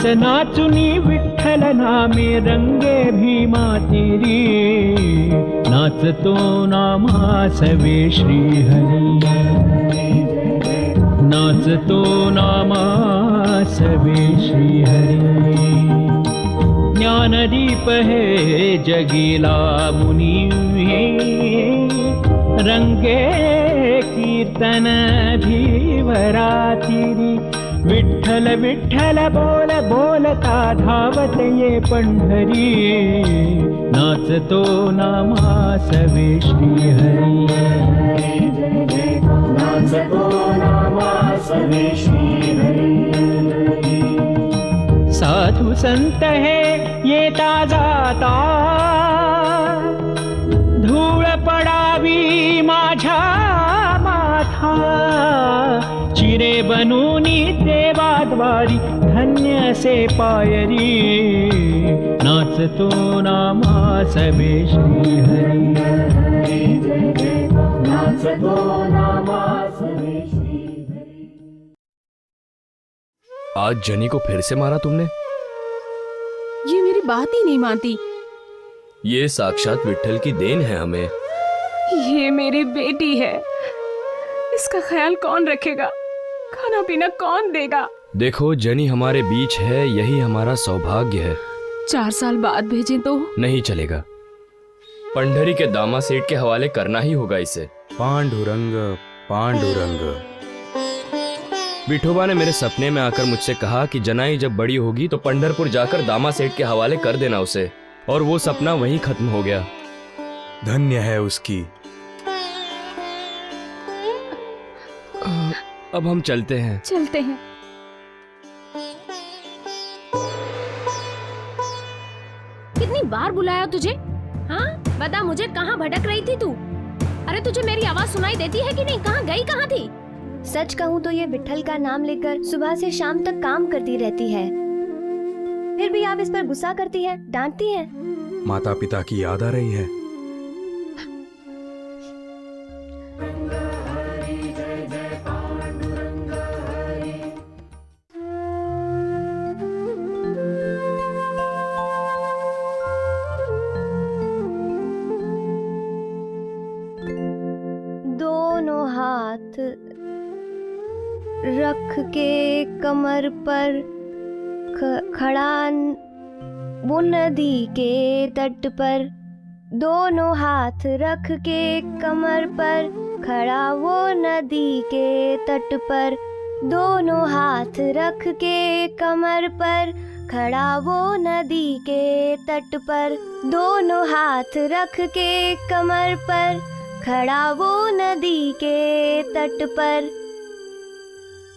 नाच नाचुनी विठ्ठल नामे रंगे भीमा तिरी, नाचतो नामासवे श्रीहरी, नाचतो नामासवे श्रीहरी। ज्ञानदीप है जगीला मुनी, रंगे कीर्तन धीवरातिरी, विठ्ठल विठ्ठल बोल बोलता धावत ये पंढरी, नाचतो नामासवे श्रीहरी, नाचतो नामासवे श्रीहरी। साधु संत है येता जाता, धूळ पडावी माझ्या माथा, चिरे बनूनी देवाद्वारी धन्य से पायरी, नाचतो नामासवे श्रीहरी, नाचतो नामासवे श्रीहरी। आज जनी को फिर से मारा तुमने? ये मेरी बात ही नहीं मानती। ये साक्षात विठ्ठल की देन है हमें। ये मेरी बेटी है, इसका ख्याल कौन रखेगा, खाना पीना कौन देगा? देखो जनी हमारे बीच है, यही हमारा सौभाग्य है। 4 साल बाद भेजें तो? नहीं चलेगा, पंढरी के दामा सेठ के हवाले करना ही होगा इसे। पांडुरंग पांडुरंग। विठोबा ने मेरे सपने में आकर मुझसे कहा कि जनाई जब बड़ी होगी तो पंढरपुर जाकर दामा सेठ के हवाले कर देना उसे, और वो सपना वहीं खत्म हो गया। धन्य है उसकी। अब हम चलते हैं। चलते हैं। कितनी बार बुलाया तुझे? हाँ बता मुझे, कहाँ भटक रही थी तू? अरे तुझे मेरी आवाज सुनाई देती है कि नहीं? कहाँ गई, कहाँ थी? सच कहूँ तो ये विठ्ठल का नाम लेकर सुबह से शाम तक काम करती रहती है, फिर भी आप इस पर गुस्सा करती है, डांटती है। माता पिता की याद आ रही है। दोनों हाथ रख के कमर पर खड़ा वो नदी के तट पर, दोनों हाथ रख के कमर पर खड़ा वो नदी के तट पर, दोनों हाथ रख के कमर पर खड़ा वो नदी के तट पर, दोनों हाथ रख के कमर पर खड़ा वो नदी के तट पर।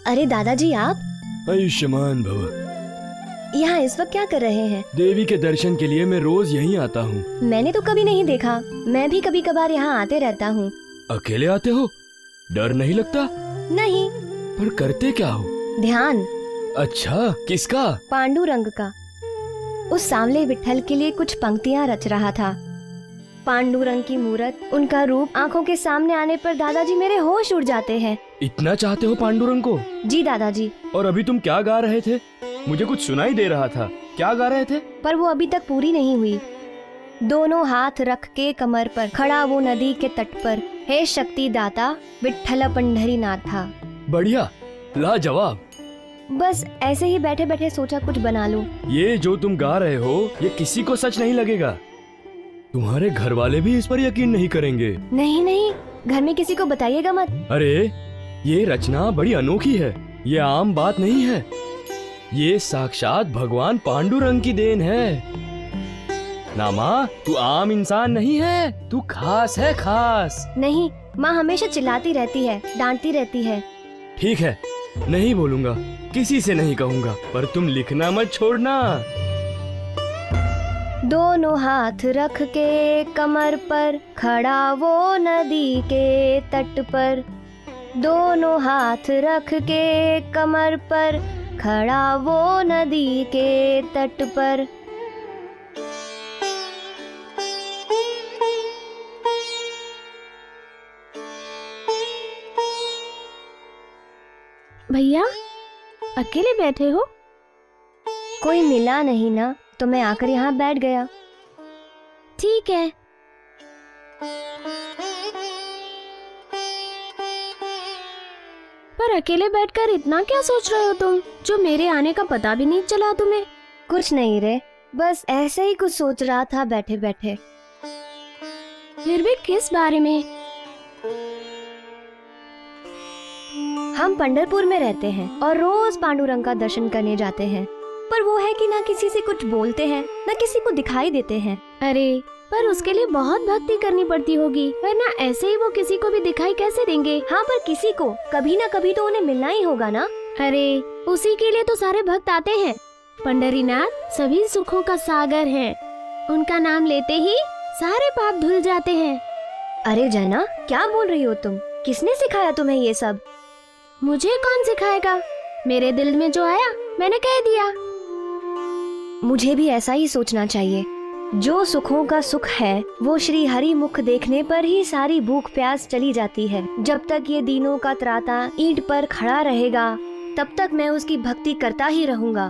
अरे दादाजी आप आयुष्मान भव। यहाँ इस वक्त क्या कर रहे हैं? देवी के दर्शन के लिए मैं रोज यहीं आता हूँ। मैंने तो कभी नहीं देखा, मैं भी कभी कभार यहाँ आते रहता हूँ। अकेले आते हो? डर नहीं लगता? नहीं। पर करते क्या हो? ध्यान। अच्छा, किसका? पांडुरंग का। उस सांवले विठ्ठल के लिए कुछ पंक्तियाँ रच रहा था। पांडुरंग की मूरत, उनका रूप आंखों के सामने आने पर दादाजी मेरे होश उड़ जाते हैं। इतना चाहते हो पांडुरंग को? जी दादाजी। और अभी तुम क्या गा रहे थे? मुझे कुछ सुनाई दे रहा था, क्या गा रहे थे? पर वो अभी तक पूरी नहीं हुई। दोनों हाथ रख के कमर पर खड़ा वो नदी के तट पर, हे शक्ति दाता विठ्ठल पंढरी नाथा। बढ़िया, लाजवाब। बस ऐसे ही बैठे बैठे सोचा कुछ बना लूं। ये जो तुम गा रहे हो ये किसी को सच नहीं लगेगा। तुम्हारे घर वाले भी इस पर यकीन नहीं करेंगे। नहीं नहीं, घर में किसी को बताइएगा मत। अरे ये रचना बड़ी अनोखी है, ये आम बात नहीं है, ये साक्षात भगवान पांडुरंग की देन है। नामा, तू आम इंसान नहीं है, तू खास है, खास। नहीं, माँ हमेशा चिल्लाती रहती है, डांटती रहती है। ठीक है, नहीं बोलूंगा, किसी से नहीं कहूंगा, पर तुम लिखना मत छोड़ना। दोनों हाथ रख के कमर पर खड़ा वो नदी के तट पर, दोनों हाथ रख के कमर पर खड़ा वो नदी के तट पर। भैया अकेले बैठे हो? कोई मिला नहीं ना, तो मैं आकर यहाँ बैठ गया। ठीक है। पर अकेले बैठकर इतना क्या सोच रहे हो तुम, जो मेरे आने का पता भी नहीं चला तुम्हें? कुछ नहीं रे, बस ऐसे ही कुछ सोच रहा था बैठे बैठे। फिर भी किस बारे में? हम पंढरपुर में रहते हैं और रोज पांडुरंग का दर्शन करने जाते हैं, पर वो है कि ना किसी से कुछ बोलते हैं, ना किसी को दिखाई देते हैं। अरे पर उसके लिए बहुत भक्ति करनी पड़ती होगी, वरना ऐसे ही वो किसी को भी दिखाई कैसे देंगे? हाँ, पर किसी को कभी ना कभी तो उन्हें मिलना ही होगा ना। अरे उसी के लिए तो सारे भक्त आते हैं। पंढरीनाथ सभी सुखों का सागर है, उनका नाम लेते ही सारे पाप धुल जाते हैं। अरे जना, क्या बोल रही हो तुम? किसने सिखाया तुम्हें ये सब? मुझे कौन सिखाएगा? मेरे दिल में जो आया मैंने कह दिया। मुझे भी ऐसा ही सोचना चाहिए। जो सुखों का सुख है वो श्री हरि मुख देखने पर ही सारी भूख प्यास चली जाती है। जब तक ये दीनों का त्राता ईंट पर खड़ा रहेगा, तब तक मैं उसकी भक्ति करता ही रहूंगा।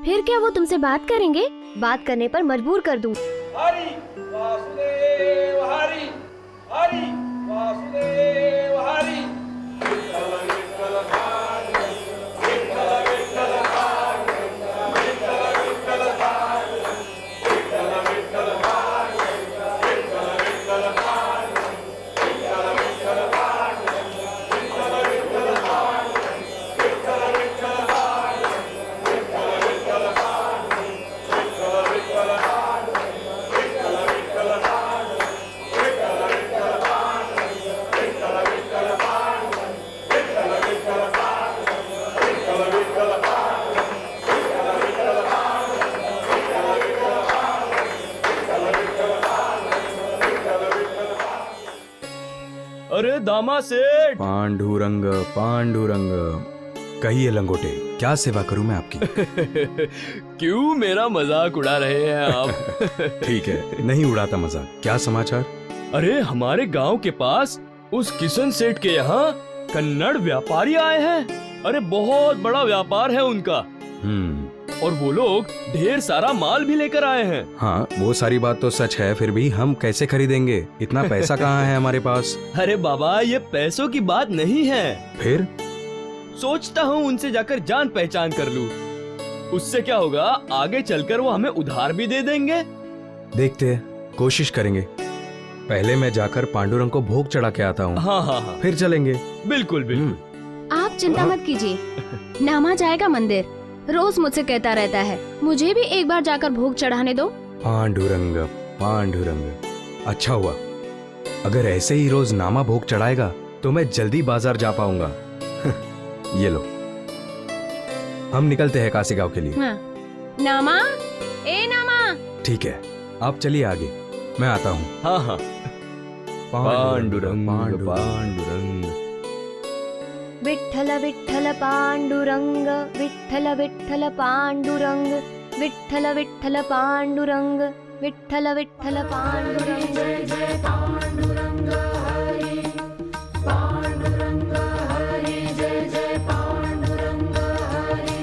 फिर क्या वो तुमसे बात करेंगे? बात करने पर मजबूर कर दूं। हरि वासुदेव हरि, हरि वासुदेव हरि। अरे दामा सेठ। पांडुरंग पांडुरंग, कहिए लंगोटे, क्या सेवा करूं मैं आपकी? क्यों मेरा मजाक उड़ा रहे हैं आप? ठीक है, नहीं उड़ाता मजाक। क्या समाचार? अरे हमारे गांव के पास उस किशन सेठ के यहाँ कन्नड़ व्यापारी आए हैं। अरे बहुत बड़ा व्यापार है उनका, और वो लोग ढेर सारा माल भी लेकर आए हैं। हाँ, वो सारी बात तो सच है, फिर भी हम कैसे खरीदेंगे? इतना पैसा कहाँ है हमारे पास? अरे बाबा, ये पैसों की बात नहीं है। फिर सोचता हूँ उनसे जाकर जान पहचान कर लूं। उससे क्या होगा, आगे चलकर वो हमें उधार भी दे देंगे। देखते हैं, कोशिश करेंगे। पहले मैं जाकर पांडुरंग को भोग चढ़ा के आता हूँ। हाँ हाँ हाँ, फिर चलेंगे। बिल्कुल बिल्कुल। आप चिंता मत कीजिए, नामा जाएगा मंदिर। रोज मुझसे कहता रहता है, मुझे भी एक बार जाकर भोग चढ़ाने दो। पांडुरंग पांडुरंग, अच्छा हुआ। अगर ऐसे ही रोज नामा भोग चढ़ाएगा तो मैं जल्दी बाजार जा पाऊंगा। ये लो, हम निकलते हैं काशी गांव के लिए। हाँ। नामा, ए नामा। ठीक है, आप चलिए आगे, मैं आता हूँ। हाँ हाँ। पांडुरंग पांडुरंग। पांडुरंग। विठ्ठल विठ्ठल पांडुरंग, विठ्ठल विठ्ठल पांडुरंग, विठ्ठल विठ्ठल पांडुरंग, विठ्ठल विठ्ठल पांडुरंग। जय जय पांडुरंग हरि, पांडुरंग हरि, जय जय पांडुरंग हरि।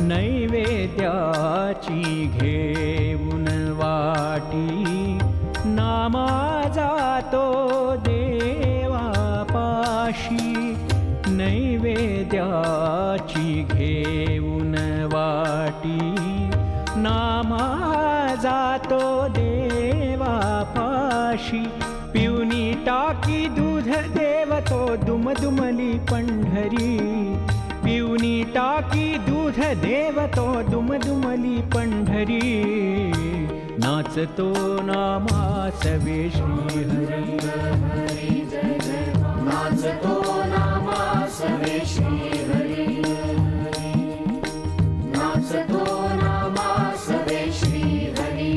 नैवेद्याची घेऊन वाटी, नामा जातो देवापाशी। नैवेद्याची घेऊन वाटी, नामा जातो देवापाशी। पिवनी टाकी दूध देवतो दुमदुमली पंढरी। पिवनी टाकी दूध देवतो दुमदुमली पंढरी। नाचतो नामा सवे श्रीहरी। नाचतो नामा सवे श्रीहरी। नाचतो नामा सवे श्रीहरी।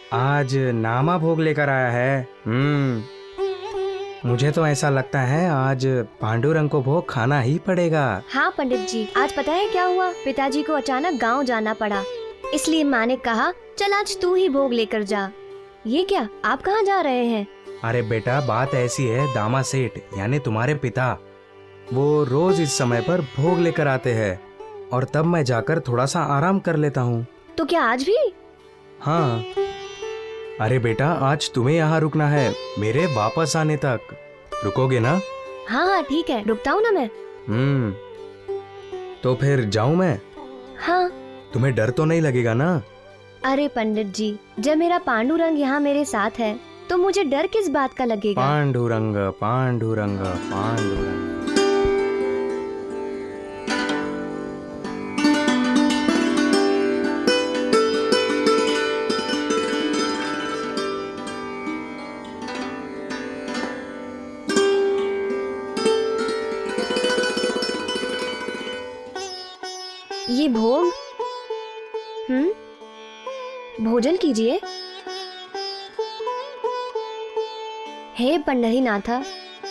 आज नामा भोग लेकर आया है। मुझे तो ऐसा लगता है आज पांडुरंग को भोग खाना ही पड़ेगा। हाँ पंडित जी, आज पता है क्या हुआ? पिताजी को अचानक गांव जाना पड़ा, इसलिए माँ ने कहा चल आज तू ही भोग लेकर जा। ये क्या, आप कहाँ जा रहे हैं? अरे बेटा, बात ऐसी है, दामा सेठ यानी तुम्हारे पिता वो रोज इस समय पर भोग लेकर आते हैं और तब मैं जाकर थोड़ा सा आराम कर लेता हूँ। तो क्या आज भी? हाँ। अरे बेटा, आज तुम्हें यहाँ रुकना है मेरे वापस आने तक। रुकोगे ना? हाँ हाँ ठीक है, रुकता हूँ ना मैं। तो फिर जाऊँ मैं? हाँ। तुम्हें डर तो नहीं लगेगा ना? अरे पंडित जी, जब मेरा पांडुरंग यहाँ मेरे साथ है तो मुझे डर किस बात का लगेगा? पांडुरंग पांडुरंग पांडुरंग। ये भोग, भोजन कीजिए। हे पंडरीनाथा,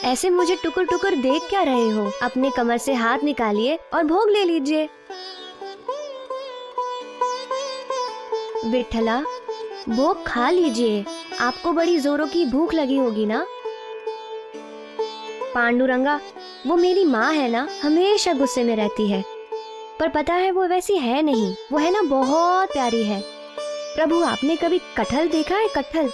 ऐसे मुझे टुकुर टुकुर देख क्या रहे हो? अपने कमर से हाथ निकालिए और भोग ले लीजिए। विठ्ठला, भोग खा लीजिए, आपको बड़ी जोरों की भूख लगी होगी ना? पांडुरंगा, वो मेरी माँ है ना, हमेशा गुस्से में रहती है, पर पता है वो वैसी है नहीं, वो है ना बहुत प्यारी है। प्रभु, आपने कभी कटहल देखा है? कटहल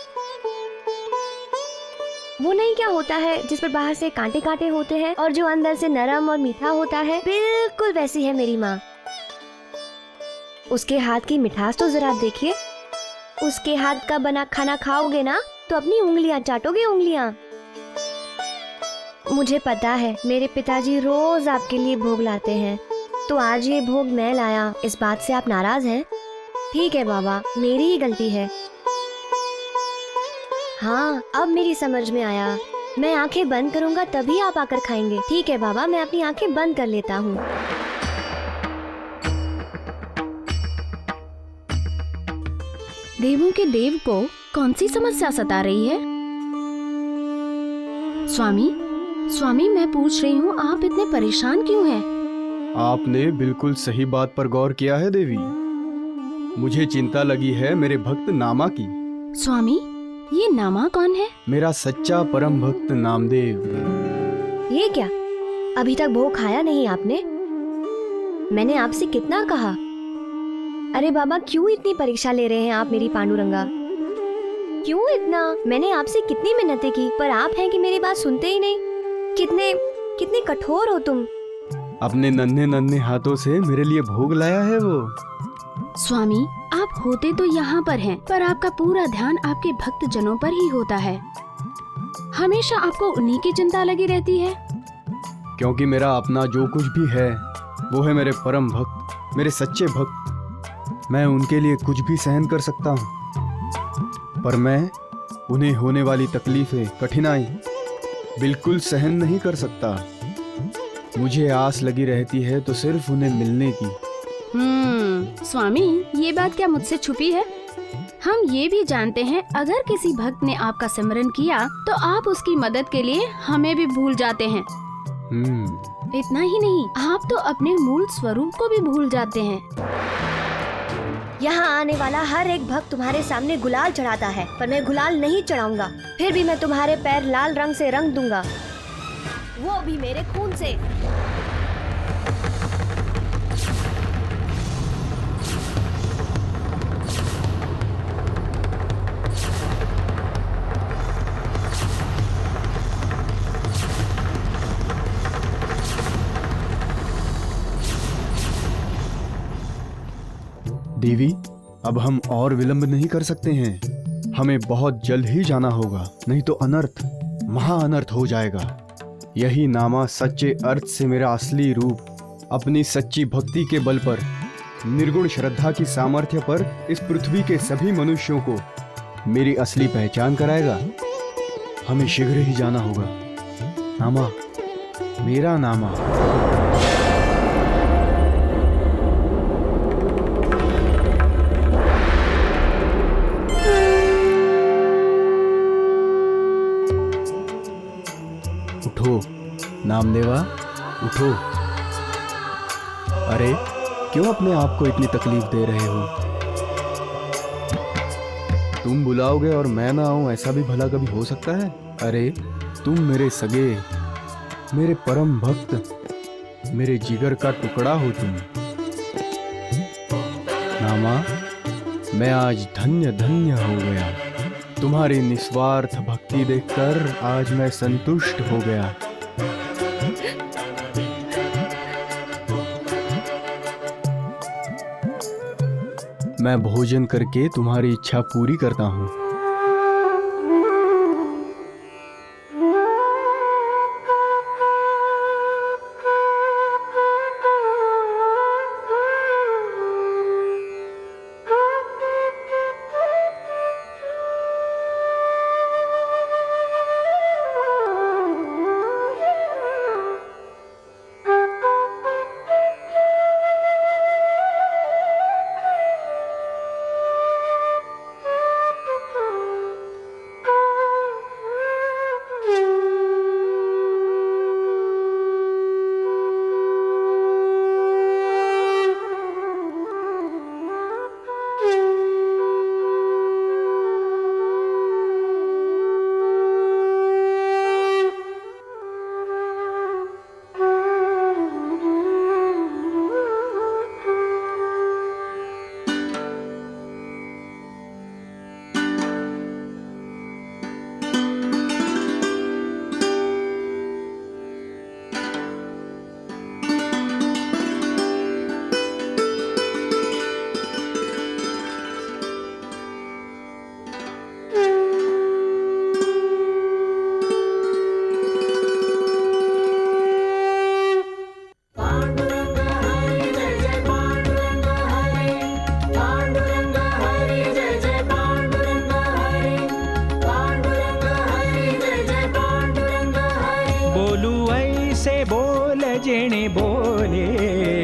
वो नहीं क्या होता है जिस पर बाहर से कांटे कांटे होते हैं और जो अंदर से नरम और मीठा होता है, बिल्कुल वैसी है मेरी माँ। उसके हाथ की मिठास तो जरा देखिए। उसके हाथ का बना खाना खाओगे ना तो अपनी उंगलियां चाटोगे, उंगलियां। मुझे पता है मेरे पिताजी रोज आपके लिए भोग लाते हैं, तो आज ये भोग मैं लाया, इस बात से आप नाराज हैं? ठीक है बाबा, मेरी ही गलती है। हाँ, अब मेरी समझ में आया। मैं आंखें बंद करूंगा तभी आप आकर खाएंगे। ठीक है बाबा, मैं अपनी आंखें बंद कर लेता हूँ। देवों के देव को कौन सी समस्या सता रही है? स्वामी, मैं पूछ रही हूँ, आप इतने परेशान क्यों हैं? आपने बिल्कुल सही बात पर गौर किया है देवी। मुझे चिंता लगी है मेरे भक्त नामा की। स्वामी, ये नामा कौन है? मेरा सच्चा परम भक्त नामदेव। ये क्या, अभी तक भोग खाया नहीं आपने? मैंने आपसे कितना कहा। अरे बाबा, क्यों इतनी परीक्षा ले रहे हैं आप मेरी पांडुरंगा? क्यों इतना? मैंने आपसे कितनी मिन्नतें की, पर आप हैं कि मेरी बात सुनते ही नहीं। कितने कठोर हो तुम। अपने नन्हे नन्हे हाथों से मेरे लिए भोग लाया है वो। स्वामी, आप होते तो यहाँ पर हैं, पर आपका पूरा ध्यान आपके भक्त जनों पर ही होता है। हमेशा आपको उन्हीं की चिंता लगी रहती है। क्योंकि मेरा अपना जो कुछ भी है वो है मेरे परम भक्त, मेरे सच्चे भक्त। मैं उनके लिए कुछ भी सहन कर सकता हूँ, पर मैं उन्हें होने वाली तकलीफें, कठिनाई बिल्कुल सहन नहीं कर सकता। मुझे आस लगी रहती है तो सिर्फ उन्हें मिलने की। स्वामी, ये बात क्या मुझसे छुपी है? हम ये भी जानते हैं, अगर किसी भक्त ने आपका सिमरन किया तो आप उसकी मदद के लिए हमें भी भूल जाते हैं। इतना ही नहीं, आप तो अपने मूल स्वरूप को भी भूल जाते हैं। यहाँ आने वाला हर एक भक्त तुम्हारे सामने गुलाल चढ़ाता है, पर मैं गुलाल नहीं चढ़ाऊंगा। फिर भी मैं तुम्हारे पैर लाल रंग से रंग दूंगा, वो भी मेरे खून से। देवी, अब हम और विलंब नहीं कर सकते हैं। हमें बहुत जल्द ही जाना होगा, नहीं तो अनर्थ, महाअनर्थ हो जाएगा। यही नामा सच्चे अर्थ से मेरा असली रूप, अपनी सच्ची भक्ति के बल पर, निर्गुण श्रद्धा की सामर्थ्य पर इस पृथ्वी के सभी मनुष्यों को मेरी असली पहचान कराएगा। हमें शीघ्र ही जाना होगा। नामा, मेरा नामा। उठो नामदेवा, उठो। अरे क्यों अपने आप को इतनी तकलीफ दे रहे हो? तुम बुलाओगे और मैं ना आऊं, ऐसा भी भला कभी हो सकता है? अरे तुम मेरे सगे, मेरे परम भक्त, मेरे जिगर का टुकड़ा हो तुम। नामा, मैं आज धन्य धन्य हो गया। तुम्हारी निस्वार्थ भक्ति देखकर आज मैं संतुष्ट हो गया। मैं भोजन करके तुम्हारी इच्छा पूरी करता हूँ। जेणे बोले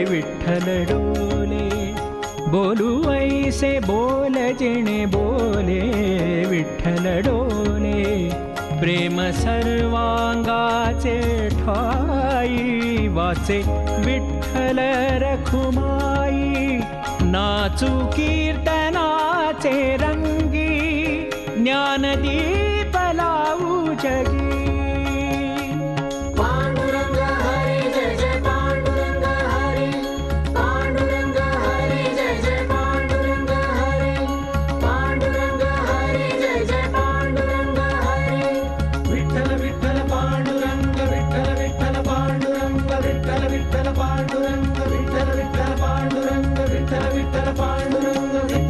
विठ्ठल डोले, बोलू ऐसे बोल जेणे बोले विठ्ठल डोले, प्रेम सर्वांगाचे ठाई वाचे विठ्ठल रखुमाई, नाचू कीर्तनाचे रंगी ज्ञानदीप लावू जगी।